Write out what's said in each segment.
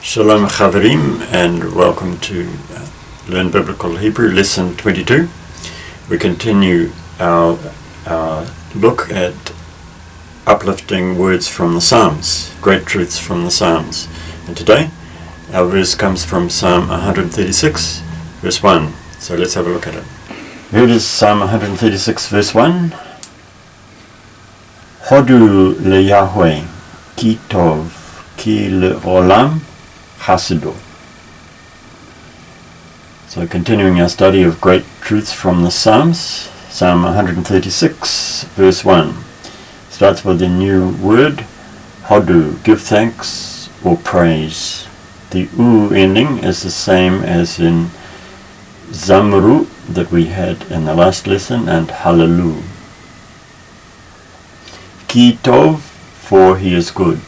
Shalom Chaverim, and welcome to Learn Biblical Hebrew, Lesson 22. We continue our look at uplifting words from the Psalms, great truths from the Psalms. And today, our verse comes from Psalm 136, verse 1. So let's have a look at it. Here it is, Psalm 136, verse 1. Hodu le Yahweh, ki tov, ki le olam, Hasido. So continuing our study of great truths from the Psalms, Psalm 136, verse 1. Starts with a new word, hodu, give thanks or praise. The u ending is the same as in zamru that we had in the last lesson, and hallelu. Ki tov, for he is good.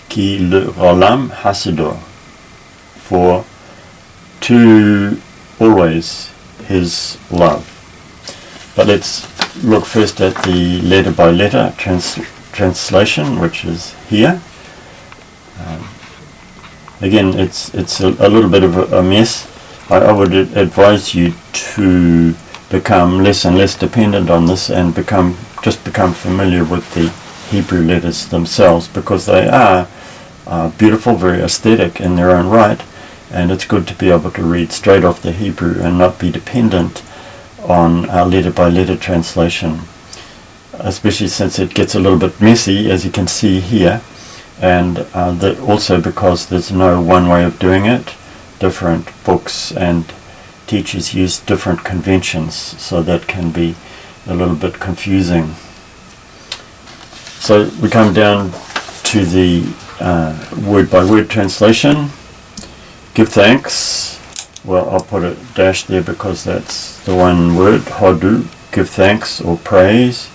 Ki l'olam hasido, for to always his love. But let's look first at the letter by letter translation, which is here. Again, it's a little bit of a mess. I would advise you to become less and less dependent on this and become familiar with the Hebrew letters themselves, because they are beautiful, very aesthetic in their own right, and it's good to be able to read straight off the Hebrew and not be dependent on our letter by letter translation, especially since it gets a little bit messy, as you can see here, and that also because there's no one way of doing it. Different books and teachers use different conventions, so that can be a little bit confusing. So we come down to the word by word translation. Give thanks. Well, I'll put a dash there because that's the one word, hodu, give thanks or praise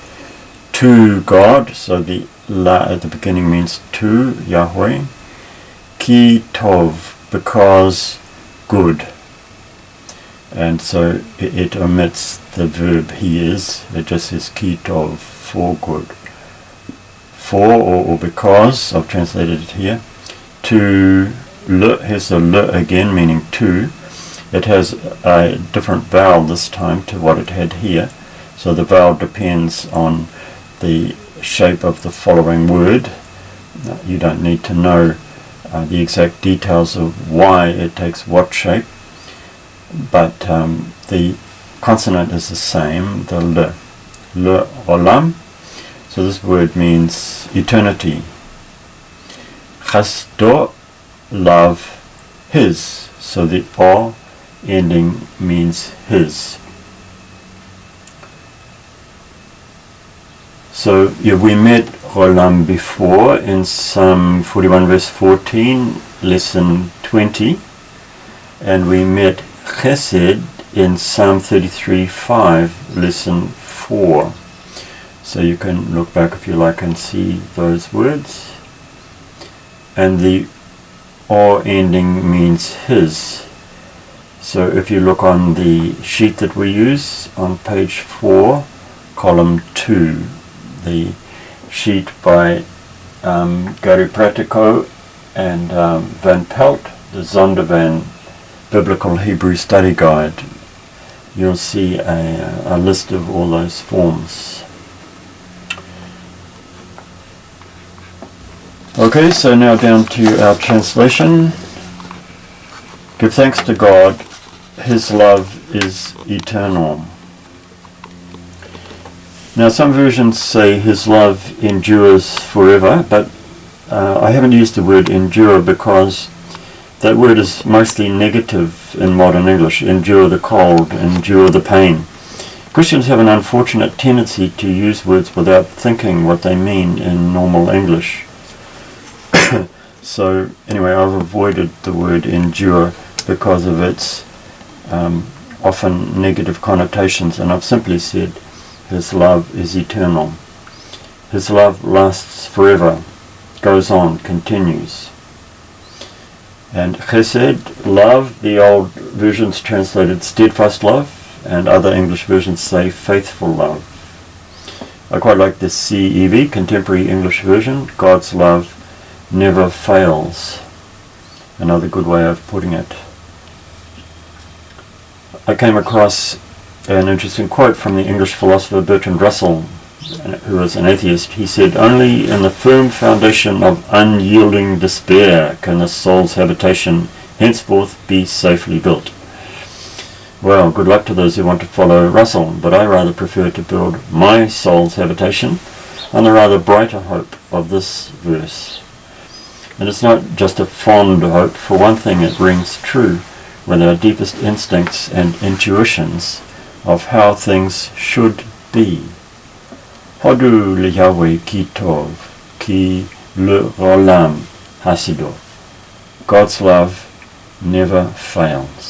to God. So the la at the beginning means to Yahweh. Ki tov, because good. And so it omits the verb he is. It just says ki tov, for good. For or because, I've translated it here. To le, here's the le again, meaning to. It has a different vowel this time to what it had here. So the vowel depends on the shape of the following word. You don't need to know the exact details of why it takes what shape, but the consonant is the same, the le olam. So this word means eternity. Chasdo, love, his. So the o ending means his. So we met olam before in Psalm 41 verse 14, lesson 20, and we met chesed in Psalm 33:5, lesson 4. So you can look back if you like and see those words. And the or ending means his. So if you look on the sheet that we use on page 4, column 2, the sheet by Gary Pratico and Van Pelt, the Zondervan Biblical Hebrew Study Guide, you'll see a list of all those forms. Okay, so now down to our translation. Give thanks to God, his love is eternal. Now some versions say his love endures forever, but I haven't used the word endure because that word is mostly negative in modern English. Endure the cold, endure the pain. Christians have an unfortunate tendency to use words without thinking what they mean in normal English. So anyway, I've avoided the word endure because of its often negative connotations, and I've simply said his love is eternal. His love lasts forever, goes on, continues. And chesed, love, the old versions translated steadfast love, and other English versions say faithful love. I quite like the CEV, Contemporary English Version, God's love never fails. Another good way of putting it. I came across an interesting quote from the English philosopher Bertrand Russell, who was an atheist. He said, "Only in the firm foundation of unyielding despair can the soul's habitation henceforth be safely built." Well, good luck to those who want to follow Russell, but I rather prefer to build my soul's habitation on the rather brighter hope of this verse. And it's not just a fond hope. For one thing, it rings true with our deepest instincts and intuitions of how things should be. Hodu le Yahweh ki tov, ki le rolam hasido. God's love never fails.